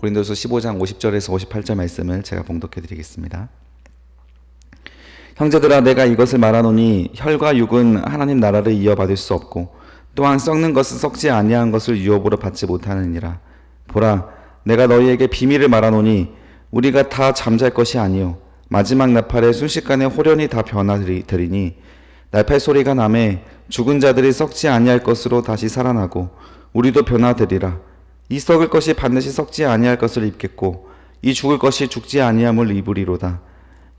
고린도서 15장 50절에서 58절 말씀을 제가 봉독해 드리겠습니다. 형제들아, 내가 이것을 말하노니 혈과 육은 하나님 나라를 이어받을 수 없고 또한 썩는 것은 썩지 아니한 것을 유업으로 받지 못하느니라. 보라, 내가 너희에게 비밀을 말하노니 우리가 다 잠잘 것이 아니요 마지막 나팔에 순식간에 호련히 다 변화되리니 나팔 소리가 나매 죽은 자들이 썩지 아니할 것으로 다시 살아나고 우리도 변화되리라. 이 썩을 것이 반드시 썩지 아니할 것을 입겠고 이 죽을 것이 죽지 아니함을 입으리로다.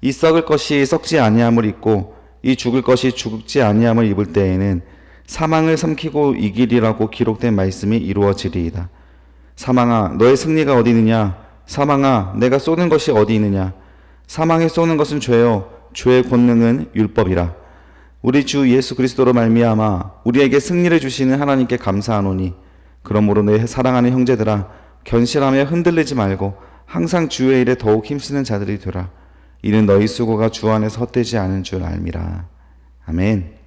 이 썩을 것이 썩지 아니함을 입고 이 죽을 것이 죽지 아니함을 입을 때에는 사망을 삼키고 이기리라고 기록된 말씀이 이루어지리이다. 사망아, 너의 승리가 어디 있느냐? 사망아, 내가 쏘는 것이 어디 있느냐? 사망에 쏘는 것은 죄요 죄의 권능은 율법이라. 우리 주 예수 그리스도로 말미암아 우리에게 승리를 주시는 하나님께 감사하노니 그러므로 내 사랑하는 형제들아, 견실하며 흔들리지 말고 항상 주의 일에 더욱 힘쓰는 자들이 되라. 이는 너희 수고가 주 안에서 헛되지 않은 줄 알미라. 아멘.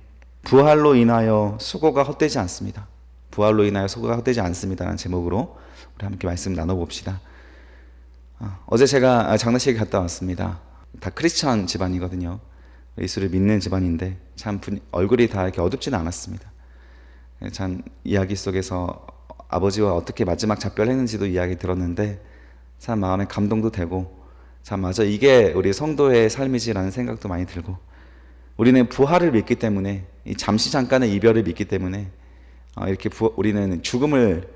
부활로 인하여 수고가 헛되지 않습니다. 부활로 인하여 수고가 헛되지 않습니다라는 제목으로 우리 함께 말씀 나눠봅시다. 어제 제가 장례식에 갔다 왔습니다. 다 크리스천 집안이거든요. 예수를 믿는 집안인데 참 얼굴이 다 이렇게 어둡지는 않았습니다. 참 이야기 속에서 아버지와 어떻게 마지막 작별했는지도 이야기 들었는데 참 마음에 감동도 되고 참 맞아, 이게 우리 성도의 삶이지라는 생각도 많이 들고, 우리는 부활을 믿기 때문에, 이 잠시 잠깐의 이별을 믿기 때문에 이렇게 우리는 죽음을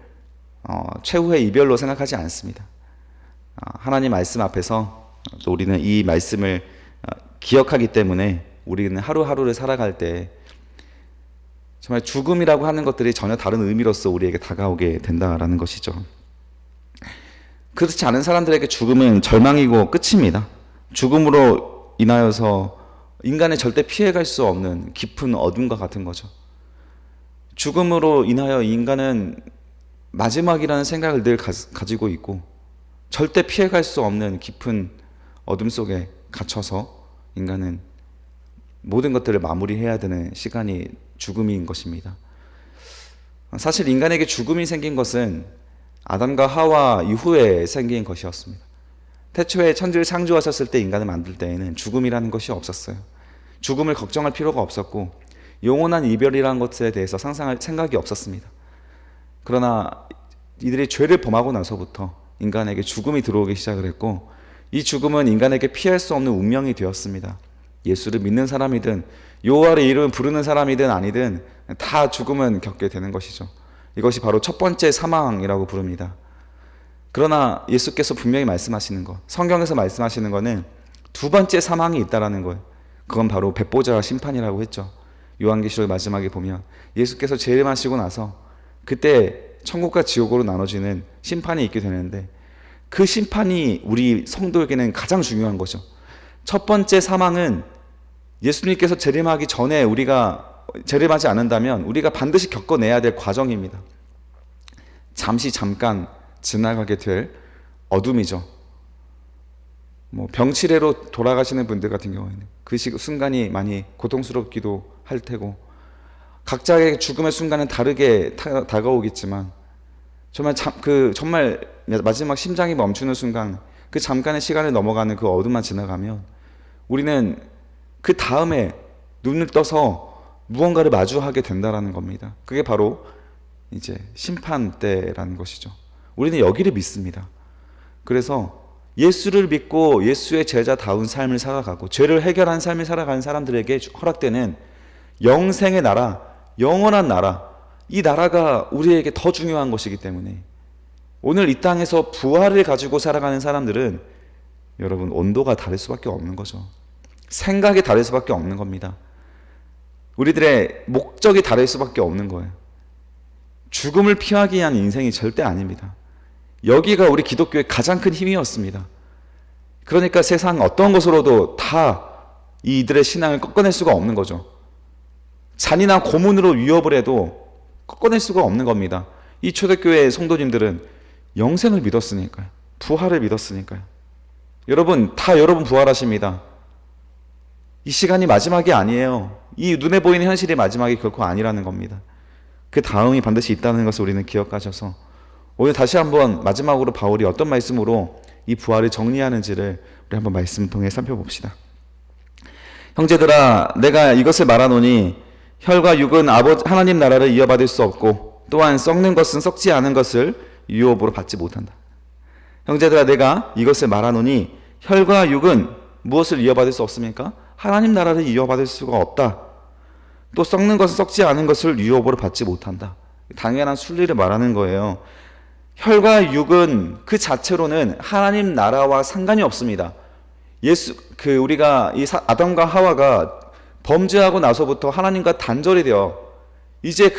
최후의 이별로 생각하지 않습니다. 하나님 말씀 앞에서 또 우리는 이 말씀을 기억하기 때문에 우리는 하루하루를 살아갈 때 정말 죽음이라고 하는 것들이 전혀 다른 의미로서 우리에게 다가오게 된다라는 것이죠. 그렇지 않은 사람들에게 죽음은 절망이고 끝입니다. 죽음으로 인하여서 인간이 절대 피해갈 수 없는 깊은 어둠과 같은 거죠. 죽음으로 인하여 인간은 마지막이라는 생각을 늘 가지고 있고 절대 피해갈 수 없는 깊은 어둠 속에 갇혀서 인간은 모든 것들을 마무리해야 되는 시간이 죽음인 것입니다. 사실 인간에게 죽음이 생긴 것은 아담과 하와 이후에 생긴 것이었습니다. 태초에 천지를 창조하셨을 때, 인간을 만들 때에는 죽음이라는 것이 없었어요. 죽음을 걱정할 필요가 없었고 영원한 이별이라는 것에 대해서 상상할 생각이 없었습니다. 그러나 이들이 죄를 범하고 나서부터 인간에게 죽음이 들어오기 시작을 했고, 이 죽음은 인간에게 피할 수 없는 운명이 되었습니다. 예수를 믿는 사람이든 여호와의 이름을 부르는 사람이든 아니든 다 죽음은 겪게 되는 것이죠. 이것이 바로 첫 번째 사망이라고 부릅니다. 그러나 예수께서 분명히 말씀하시는 것, 성경에서 말씀하시는 것은 두 번째 사망이 있다라는 거예요. 그건 바로 백보자 심판이라고 했죠. 요한계시록 마지막에 보면 예수께서 재림하시고 나서 그때 천국과 지옥으로 나눠지는 심판이 있게 되는데, 그 심판이 우리 성도에게는 가장 중요한 거죠. 첫 번째 사망은 예수님께서 재림하기 전에 우리가 재림하지 않는다면 우리가 반드시 겪어내야 될 과정입니다. 잠깐 지나가게 될 어둠이죠. 병치레로 돌아가시는 분들 같은 경우에는 그 순간이 많이 고통스럽기도 할 테고, 각자의 죽음의 순간은 다르게 다가오겠지만 정말 마지막 심장이 멈추는 순간, 그 잠깐의 시간을 넘어가는 그 어둠만 지나가면 우리는 그 다음에 눈을 떠서 무언가를 마주하게 된다라는 겁니다. 그게 바로 이제 심판 때라는 것이죠. 우리는 여기를 믿습니다. 그래서 예수를 믿고 예수의 제자다운 삶을 살아가고 죄를 해결한 삶을 살아가는 사람들에게 허락되는 영생의 나라, 영원한 나라, 이 나라가 우리에게 더 중요한 것이기 때문에 오늘 이 땅에서 부활을 가지고 살아가는 사람들은 여러분 온도가 다를 수밖에 없는 거죠. 생각이 다를 수밖에 없는 겁니다. 우리들의 목적이 다를 수밖에 없는 거예요. 죽음을 피하기 위한 인생이 절대 아닙니다. 여기가 우리 기독교의 가장 큰 힘이었습니다. 그러니까 세상 어떤 것으로도 다 이들의 신앙을 꺾어낼 수가 없는 거죠. 잔인한 고문으로 위협을 해도 꺾어낼 수가 없는 겁니다. 이 초대교회 성도님들은 영생을 믿었으니까요. 부활을 믿었으니까요. 여러분 부활하십니다. 이 시간이 마지막이 아니에요. 이 눈에 보이는 현실이 마지막이 결코 아니라는 겁니다. 그 다음이 반드시 있다는 것을 우리는 기억하셔서 오늘 다시 한번 마지막으로 바울이 어떤 말씀으로 이 부활을 정리하는지를 우리 한번 말씀 통해 살펴봅시다. 형제들아, 내가 이것을 말하노니 혈과 육은 하나님 나라를 이어받을 수 없고 또한 썩는 것은 썩지 않은 것을 유업으로 받지 못한다. 형제들아, 내가 이것을 말하노니 혈과 육은 무엇을 이어받을 수 없습니까? 하나님 나라를 이어받을 수가 없다. 또 썩는 것은 썩지 않은 것을 유업으로 받지 못한다. 당연한 순리를 말하는 거예요. 혈과 육은 그 자체로는 하나님 나라와 상관이 없습니다. 우리가 아담과 하와가 범죄하고 나서부터 하나님과 단절이 되어 이제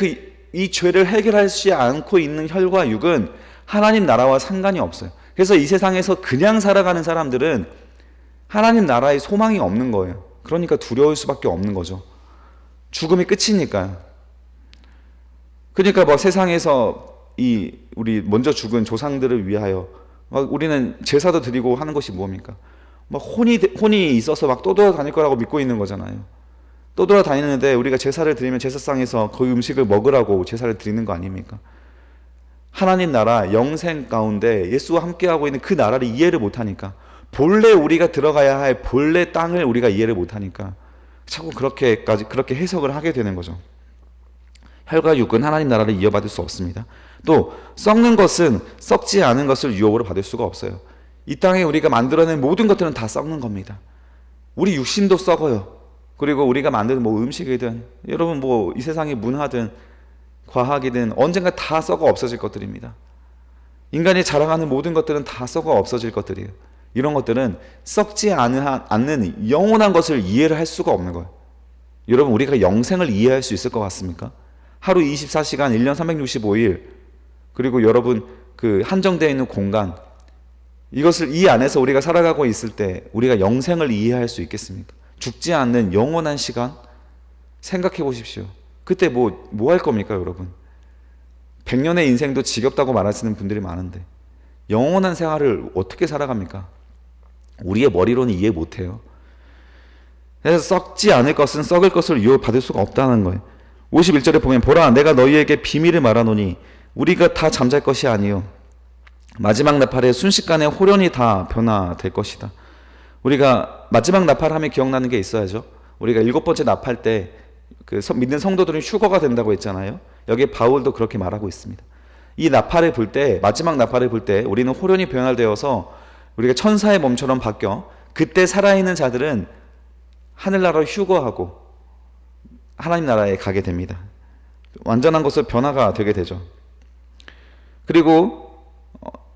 이 죄를 해결하지 않고 있는 혈과 육은 하나님 나라와 상관이 없어요. 그래서 이 세상에서 그냥 살아가는 사람들은 하나님 나라의 소망이 없는 거예요. 그러니까 두려울 수밖에 없는 거죠. 죽음이 끝이니까요. 그러니까 세상에서 우리 먼저 죽은 조상들을 위하여 우리는 제사도 드리고 하는 것이 뭡니까? 혼이 있어서 떠돌아다닐 거라고 믿고 있는 거잖아요. 떠돌아다니는데 우리가 제사를 드리면 제사상에서 그 음식을 먹으라고 제사를 드리는 거 아닙니까? 하나님 나라 영생 가운데 예수와 함께하고 있는 그 나라를 이해를 못하니까, 본래 우리가 들어가야 할 본래 땅을 우리가 이해를 못하니까 자꾸 그렇게 해석을 하게 되는 거죠. 혈과 육은 하나님 나라를 이어받을 수 없습니다. 또 썩는 것은 썩지 않은 것을 유업으로 받을 수가 없어요. 이 땅에 우리가 만들어낸 모든 것들은 다 썩는 겁니다. 우리 육신도 썩어요. 그리고 우리가 만드는 음식이든 여러분 이 세상의 문화든 과학이든 언젠가 다 썩어 없어질 것들입니다. 인간이 자랑하는 모든 것들은 다 썩어 없어질 것들이에요. 이런 것들은 썩지 않는 영원한 것을 이해를 할 수가 없는 거예요. 여러분, 우리가 영생을 이해할 수 있을 것 같습니까? 하루 24시간 1년 365일 그리고 여러분 한정되어 있는 공간, 이것을 이 안에서 우리가 살아가고 있을 때 우리가 영생을 이해할 수 있겠습니까? 죽지 않는 영원한 시간 생각해 보십시오. 그때 뭐 할 겁니까 여러분? 100년의 인생도 지겹다고 말하시는 분들이 많은데 영원한 생활을 어떻게 살아갑니까? 우리의 머리로는 이해 못해요. 그래서 썩지 않을 것은 썩을 것을 유업받을 수가 없다는 거예요. 51절에 보면 보라, 내가 너희에게 비밀을 말하노니 우리가 다 잠잘 것이 아니요 마지막 나팔에 순식간에 홀연히 다 변화될 것이다. 우리가 마지막 나팔하면 기억나는 게 있어야죠. 우리가 7번째 나팔 때 믿는 성도들은 휴거가 된다고 했잖아요. 여기 바울도 그렇게 말하고 있습니다. 이 나팔을 불 때, 마지막 나팔을 불 때 우리는 홀연히 변화되어서 우리가 천사의 몸처럼 바뀌어 그때 살아있는 자들은 하늘나라로 휴거하고 하나님 나라에 가게 됩니다. 완전한 것으로 변화가 되게 되죠. 그리고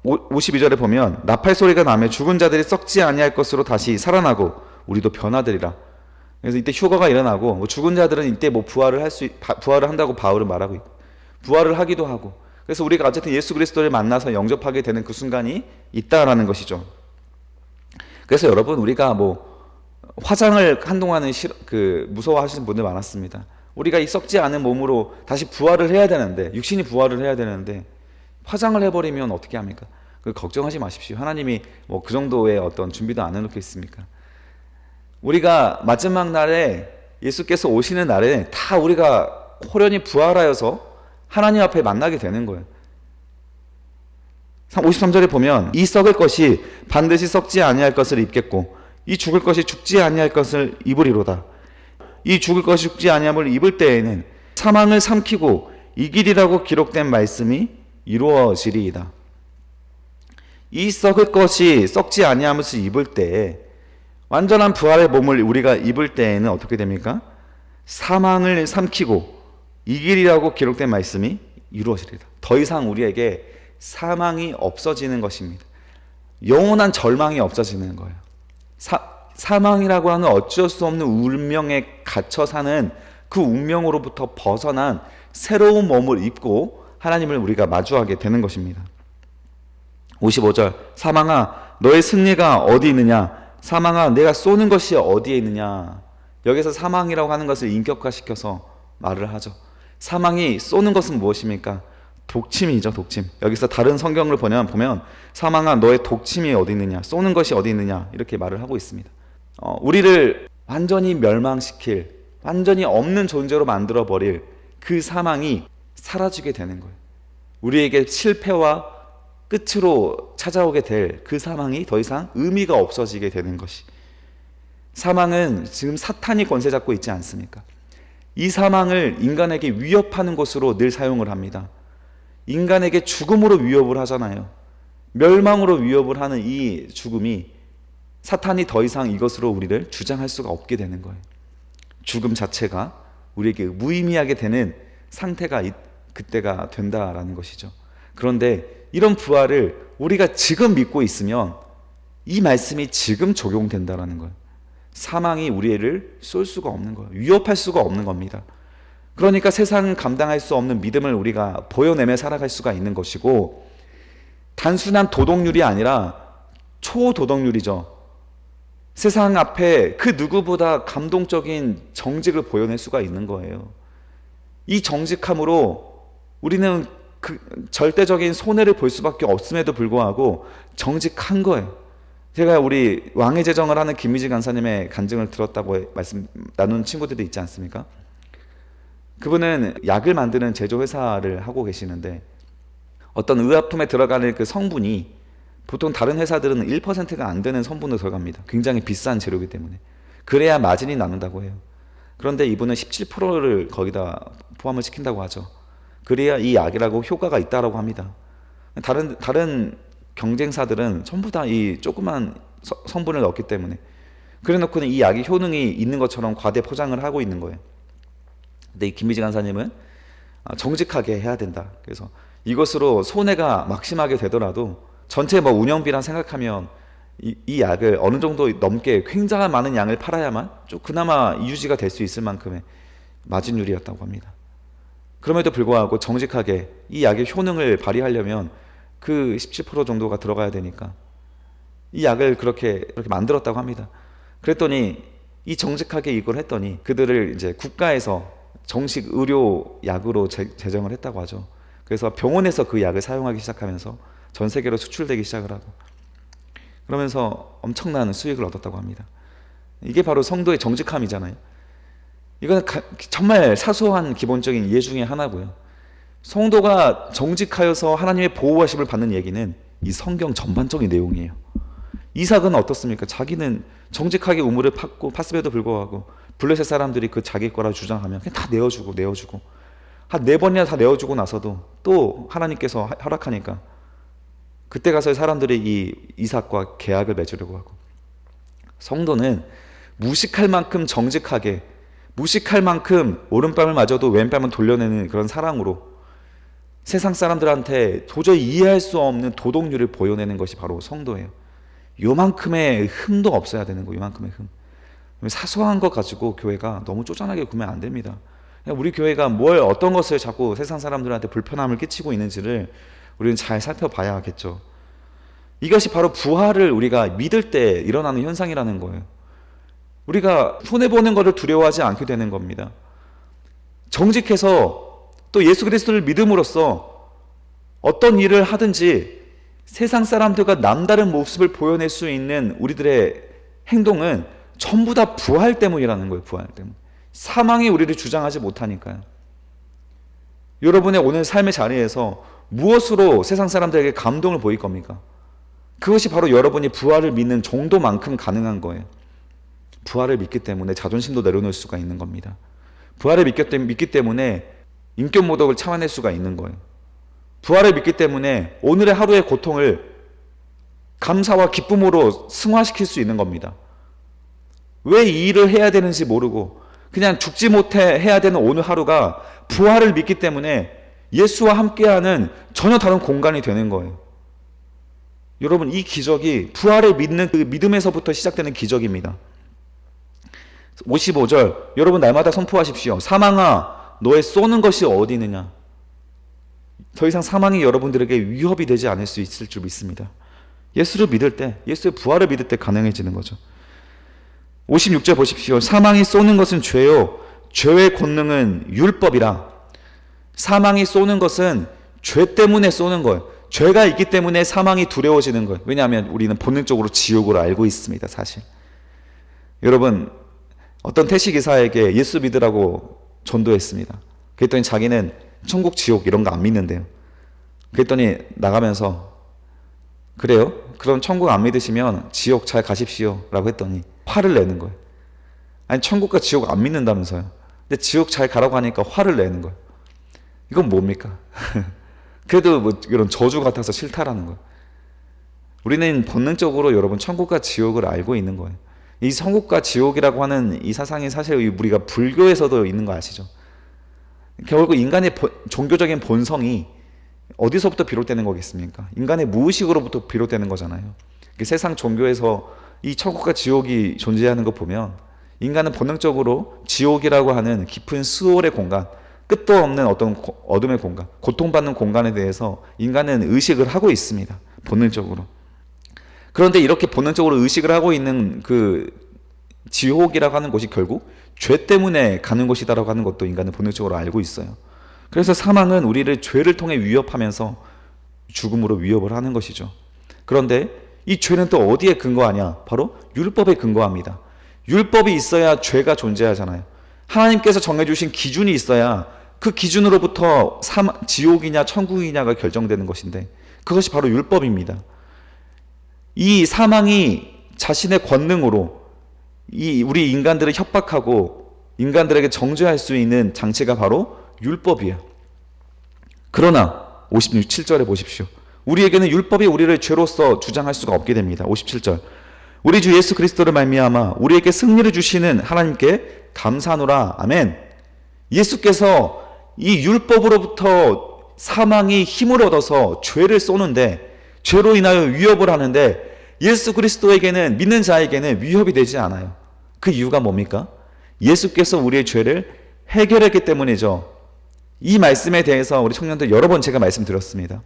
52절에 보면 나팔 소리가 나며 죽은 자들이 썩지 아니할 것으로 다시 살아나고 우리도 변화되리라. 그래서 이때 휴거가 일어나고 죽은 자들은 이때 부활을 한다고 바울은 말하고 있고 부활을 하기도 하고, 그래서 우리가 어쨌든 예수 그리스도를 만나서 영접하게 되는 그 순간이 있다라는 것이죠. 그래서 여러분, 우리가 화장을 한동안은 무서워하시는 분들 많았습니다. 우리가 이 썩지 않은 몸으로 다시 부활을 해야 되는데, 육신이 부활을 해야 되는데 화장을 해버리면 어떻게 합니까? 걱정하지 마십시오. 하나님이 그 정도의 어떤 준비도 안 해놓고 있습니까? 우리가 마지막 날에 예수께서 오시는 날에 다 우리가 호련히 부활하여서 하나님 앞에 만나게 되는 거예요. 53절에 보면 이 썩을 것이 반드시 썩지 아니할 것을 입겠고 이 죽을 것이 죽지 아니할 것을 입으리로다. 이 죽을 것이 죽지 아니함을 입을 때에는 사망을 삼키고 이기리라고 기록된 말씀이 이루어지리이다. 이 썩을 것이 썩지 아니함을 입을 때에, 완전한 부활의 몸을 우리가 입을 때에는 어떻게 됩니까? 사망을 삼키고 이기리라고 기록된 말씀이 이루어지리다. 더 이상 우리에게 사망이 없어지는 것입니다. 영원한 절망이 없어지는 거예요. 사망이라고 하는 어쩔 수 없는 운명에 갇혀 사는 그 운명으로부터 벗어난 새로운 몸을 입고 하나님을 우리가 마주하게 되는 것입니다. 55절, 사망아 너의 승리가 어디 있느냐? 사망아 내가 쏘는 것이 어디에 있느냐? 여기서 사망이라고 하는 것을 인격화시켜서 말을 하죠. 사망이 쏘는 것은 무엇입니까? 독침이죠, 독침. 여기서 다른 성경을 보면 사망아 너의 독침이 어디 있느냐, 쏘는 것이 어디 있느냐, 이렇게 말을 하고 있습니다. 우리를 완전히 멸망시킬, 완전히 없는 존재로 만들어버릴 그 사망이 사라지게 되는 거예요. 우리에게 실패와 끝으로 찾아오게 될 그 사망이 더 이상 의미가 없어지게 되는 것이, 사망은 지금 사탄이 권세 잡고 있지 않습니까? 이 사망을 인간에게 위협하는 것으로 늘 사용을 합니다. 인간에게 죽음으로 위협을 하잖아요. 멸망으로 위협을 하는 이 죽음이, 사탄이 더 이상 이것으로 우리를 주장할 수가 없게 되는 거예요. 죽음 자체가 우리에게 무의미하게 되는 상태가 그때가 된다라는 것이죠. 그런데 이런 부활을 우리가 지금 믿고 있으면 이 말씀이 지금 적용된다라는 거예요. 사망이 우리를 쏠 수가 없는 거예요. 위협할 수가 없는 겁니다. 그러니까 세상은 감당할 수 없는 믿음을 우리가 보여내며 살아갈 수가 있는 것이고, 단순한 도덕률이 아니라 초도덕률이죠. 세상 앞에 그 누구보다 감동적인 정직을 보여낼 수가 있는 거예요. 이 정직함으로 우리는 그 절대적인 손해를 볼 수밖에 없음에도 불구하고 정직한 거예요. 제가 우리 왕의 제정을 하는 김미지 간사님의 간증을 들었다고 말씀 나눈 친구들도 있지 않습니까? 그분은 약을 만드는 제조회사를 하고 계시는데, 어떤 의약품에 들어가는 그 성분이 보통 다른 회사들은 1%가 안 되는 성분으로 들어갑니다. 굉장히 비싼 재료이기 때문에. 그래야 마진이 나는다고 해요. 그런데 이분은 17%를 거기다 포함을 시킨다고 하죠. 그래야 이 약이라고 효과가 있다라고 합니다. 다른 경쟁사들은 전부 다 이 조그만 성분을 넣기 때문에, 그래 놓고는 이 약이 효능이 있는 것처럼 과대 포장을 하고 있는 거예요. 근데 이 김미지 간사님은 정직하게 해야 된다. 그래서 이것으로 손해가 막심하게 되더라도 전체 운영비랑 생각하면 이 약을 어느 정도 넘게 굉장한 많은 양을 팔아야만 좀 그나마 유지가 될 수 있을 만큼의 마진율이었다고 합니다. 그럼에도 불구하고 정직하게 이 약의 효능을 발휘하려면 그 17% 정도가 들어가야 되니까 이 약을 그렇게 만들었다고 합니다. 그랬더니 이 정직하게 이걸 했더니 그들을 이제 국가에서 정식 의료 약으로 제정을 했다고 하죠. 그래서 병원에서 그 약을 사용하기 시작하면서 전 세계로 수출되기 시작을 하고, 그러면서 엄청난 수익을 얻었다고 합니다. 이게 바로 성도의 정직함이잖아요. 이건 정말 사소한 기본적인 이해 중에 하나고요. 성도가 정직하여서 하나님의 보호하심을 받는 얘기는 이 성경 전반적인 내용이에요. 이삭은 어떻습니까? 자기는 정직하게 우물을 팠음에도 불구하고 블레셋 사람들이 그 자기 거라 주장하면 그냥 다 내어주고 한 4번이나 다 내어주고 나서도 또 하나님께서 허락하니까 그때 가서 사람들이 이 이삭과 계약을 맺으려고 하고, 성도는 무식할 만큼 정직하게, 무식할 만큼 오른뺨을 맞아도 왼뺨을 돌려내는 그런 사랑으로 세상 사람들한테 도저히 이해할 수 없는 도덕률을 보여내는 것이 바로 성도예요. 요만큼의 흠도 없어야 되는 거예요. 요만큼의 흠. 사소한 것 가지고 교회가 너무 쪼잔하게 구면 안 됩니다. 우리 교회가 어떤 것을 자꾸 세상 사람들한테 불편함을 끼치고 있는지를 우리는 잘 살펴봐야겠죠. 이것이 바로 부활을 우리가 믿을 때 일어나는 현상이라는 거예요. 우리가 손해보는 것을 두려워하지 않게 되는 겁니다. 정직해서 또 예수 그리스도를 믿음으로써 어떤 일을 하든지 세상 사람들과 남다른 모습을 보여낼 수 있는 우리들의 행동은 전부 다 부활 때문이라는 거예요. 부활 때문. 사망이 우리를 주장하지 못하니까요. 여러분의 오늘 삶의 자리에서 무엇으로 세상 사람들에게 감동을 보일 겁니까? 그것이 바로 여러분이 부활을 믿는 정도만큼 가능한 거예요. 부활을 믿기 때문에 자존심도 내려놓을 수가 있는 겁니다. 부활을 믿기 때문에 인격 모독을 참아낼 수가 있는 거예요. 부활을 믿기 때문에 오늘의 하루의 고통을 감사와 기쁨으로 승화시킬 수 있는 겁니다. 왜 이 일을 해야 되는지 모르고 그냥 죽지 못해 해야 되는 오늘 하루가 부활을 믿기 때문에 예수와 함께하는 전혀 다른 공간이 되는 거예요. 여러분, 이 기적이 부활을 믿는 그 믿음에서부터 시작되는 기적입니다. 55절, 여러분 날마다 선포하십시오. 사망아, 너의 쏘는 것이 어디 있느냐? 더 이상 사망이 여러분들에게 위협이 되지 않을 수 있을 줄 믿습니다. 예수를 믿을 때, 예수의 부활을 믿을 때 가능해지는 거죠. 56절 보십시오. 사망이 쏘는 것은 죄요, 죄의 권능은 율법이라. 사망이 쏘는 것은 죄 때문에 쏘는 거예요. 죄가 있기 때문에 사망이 두려워지는 거예요. 왜냐하면 우리는 본능적으로 지옥을 알고 있습니다. 사실 여러분, 어떤 택시기사에게 예수 믿으라고 전도했습니다. 그랬더니 자기는 천국 지옥 이런 거 안 믿는데요. 그랬더니 나가면서 그래요? 그럼 천국 안 믿으시면 지옥 잘 가십시오 라고 했더니 화를 내는 거예요. 아니 천국과 지옥 안 믿는다면서요. 근데 지옥 잘 가라고 하니까 화를 내는 거예요. 이건 뭡니까? 그래도 뭐 이런 저주 같아서 싫다라는 거예요. 우리는 본능적으로 여러분 천국과 지옥을 알고 있는 거예요. 이 천국과 지옥이라고 하는 이 사상이 사실 우리가 불교에서도 있는 거 아시죠? 결국 인간의 종교적인 본성이 어디서부터 비롯되는 거겠습니까? 인간의 무의식으로부터 비롯되는 거잖아요. 세상 종교에서 이 천국과 지옥이 존재하는 거 보면 인간은 본능적으로 지옥이라고 하는 깊은 수월의 공간, 끝도 없는 어떤 어둠의 공간, 고통받는 공간에 대해서 인간은 의식을 하고 있습니다. 본능적으로. 그런데 이렇게 본능적으로 의식을 하고 있는 그 지옥이라고 하는 곳이 결국 죄 때문에 가는 곳이다라고 하는 것도 인간은 본능적으로 알고 있어요. 그래서 사망은 우리를 죄를 통해 위협하면서 죽음으로 위협을 하는 것이죠. 그런데 이 죄는 또 어디에 근거하냐? 바로 율법에 근거합니다. 율법이 있어야 죄가 존재하잖아요. 하나님께서 정해주신 기준이 있어야 그 기준으로부터 지옥이냐 천국이냐가 결정되는 것인데 그것이 바로 율법입니다. 이 사망이 자신의 권능으로 우리 인간들을 협박하고 인간들에게 정죄할 수 있는 장치가 바로 율법이에요. 그러나 57절에 보십시오. 우리에게는 율법이 우리를 죄로서 주장할 수가 없게 됩니다. 57절. 우리 주 예수 그리스도를 말미암아 우리에게 승리를 주시는 하나님께 감사하노라. 아멘. 예수께서 이 율법으로부터 사망이 힘을 얻어서 죄를 쏘는데 죄로 인하여 위협을 하는데 예수 그리스도에게는 믿는 자에게는 위협이 되지 않아요. 그 이유가 뭡니까? 예수께서 우리의 죄를 해결했기 때문이죠. 이 말씀에 대해서 우리 청년들 여러 번 제가 말씀드렸습니다.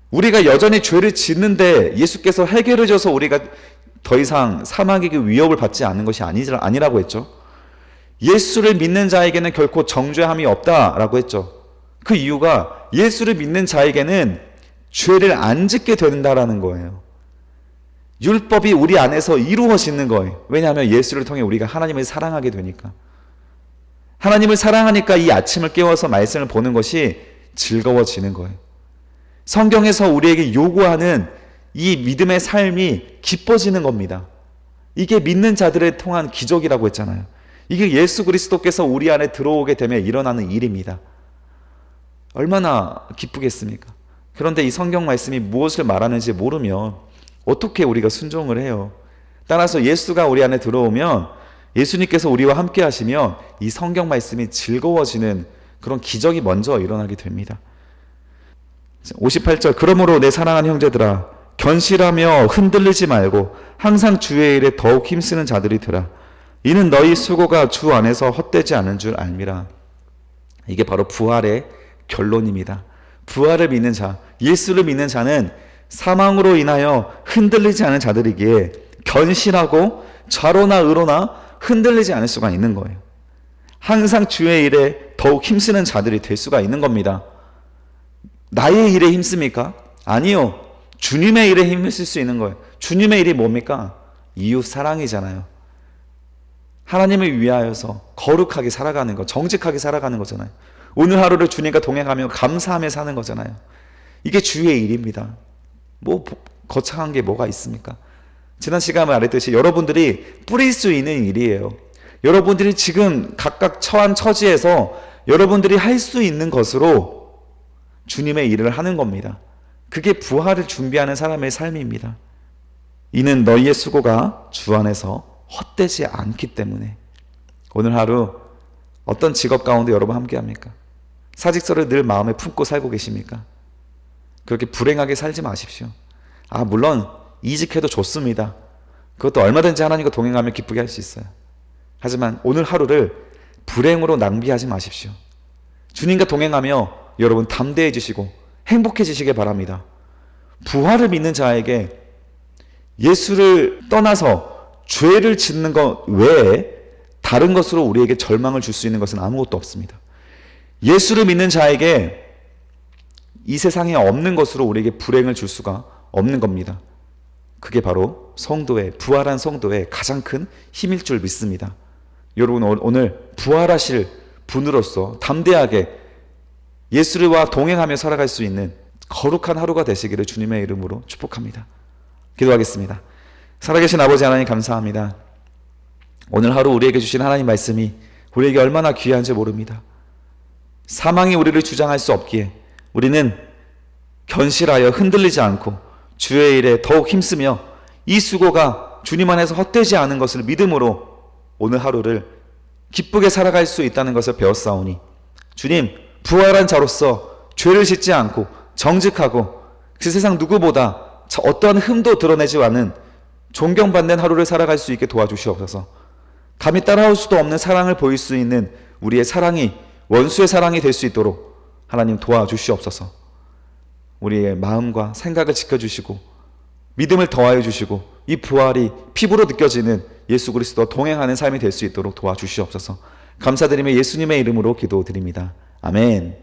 우리가 여전히 죄를 짓는데 예수께서 해결해 줘서 우리가 더 이상 사망의 위협을 받지 않는 것이 아니라고 했죠. 예수를 믿는 자에게는 결코 정죄함이 없다라고 했죠. 그 이유가 예수를 믿는 자에게는 죄를 안 짓게 된다라는 거예요. 율법이 우리 안에서 이루어지는 거예요. 왜냐하면 예수를 통해 우리가 하나님을 사랑하게 되니까. 하나님을 사랑하니까 이 아침을 깨워서 말씀을 보는 것이 즐거워지는 거예요. 성경에서 우리에게 요구하는 이 믿음의 삶이 기뻐지는 겁니다. 이게 믿는 자들을 통한 기적이라고 했잖아요. 이게 예수 그리스도께서 우리 안에 들어오게 되면 일어나는 일입니다. 얼마나 기쁘겠습니까? 그런데 이 성경 말씀이 무엇을 말하는지 모르면 어떻게 우리가 순종을 해요? 따라서 예수가 우리 안에 들어오면 예수님께서 우리와 함께 하시면 이 성경 말씀이 즐거워지는 그런 기적이 먼저 일어나게 됩니다. 58절. 그러므로 내 사랑하는 형제들아 견실하며 흔들리지 말고 항상 주의 일에 더욱 힘쓰는 자들이 되라. 이는 너희 수고가 주 안에서 헛되지 않은 줄 알미라. 이게 바로 부활의 결론입니다. 부활을 믿는 자, 예수를 믿는 자는 사망으로 인하여 흔들리지 않은 자들이기에 견실하고 좌로나 의로나 흔들리지 않을 수가 있는 거예요. 항상 주의 일에 더욱 힘쓰는 자들이 될 수가 있는 겁니다. 나의 일에 힘씁니까? 아니요. 주님의 일에 힘쓸 수 있는 거예요. 주님의 일이 뭡니까? 이웃 사랑이잖아요. 하나님을 위하여서 거룩하게 살아가는 거, 정직하게 살아가는 거잖아요. 오늘 하루를 주님과 동행하며 감사하며 사는 거잖아요. 이게 주의 일입니다. 뭐 거창한 게 뭐가 있습니까? 지난 시간에 말했듯이 여러분들이 뿌릴 수 있는 일이에요. 여러분들이 지금 각각 처한 처지에서 여러분들이 할 수 있는 것으로 주님의 일을 하는 겁니다. 그게 부활을 준비하는 사람의 삶입니다. 이는 너희의 수고가 주 안에서 헛되지 않기 때문에. 오늘 하루 어떤 직업 가운데 여러분 함께 합니까? 사직서를 늘 마음에 품고 살고 계십니까? 그렇게 불행하게 살지 마십시오. 물론 이직해도 좋습니다. 그것도 얼마든지 하나님과 동행하며 기쁘게 할 수 있어요. 하지만 오늘 하루를 불행으로 낭비하지 마십시오. 주님과 동행하며 여러분 담대해지시고 행복해지시길 바랍니다. 부활을 믿는 자에게 예수를 떠나서 죄를 짓는 것 외에 다른 것으로 우리에게 절망을 줄 수 있는 것은 아무것도 없습니다. 예수를 믿는 자에게 이 세상에 없는 것으로 우리에게 불행을 줄 수가 없는 겁니다. 그게 바로 성도의, 부활한 성도의 가장 큰 힘일 줄 믿습니다. 여러분 오늘 부활하실 분으로서 담대하게 예수와 동행하며 살아갈 수 있는 거룩한 하루가 되시기를 주님의 이름으로 축복합니다. 기도하겠습니다. 살아계신 아버지 하나님 감사합니다. 오늘 하루 우리에게 주신 하나님 말씀이 우리에게 얼마나 귀한지 모릅니다. 사망이 우리를 주장할 수 없기에 우리는 견실하여 흔들리지 않고 주의 일에 더욱 힘쓰며 이 수고가 주님 안에서 헛되지 않은 것을 믿음으로 오늘 하루를 기쁘게 살아갈 수 있다는 것을 배웠사오니 주님, 부활한 자로서 죄를 짓지 않고 정직하고 그 세상 누구보다 어떠한 흠도 드러내지 않은 존경받는 하루를 살아갈 수 있게 도와주시옵소서. 감히 따라올 수도 없는 사랑을 보일 수 있는 우리의 사랑이 원수의 사랑이 될 수 있도록 하나님 도와주시옵소서. 우리의 마음과 생각을 지켜주시고 믿음을 더하여 주시고 이 부활이 피부로 느껴지는 예수 그리스도와 동행하는 삶이 될 수 있도록 도와주시옵소서. 감사드리며 예수님의 이름으로 기도드립니다. 아멘.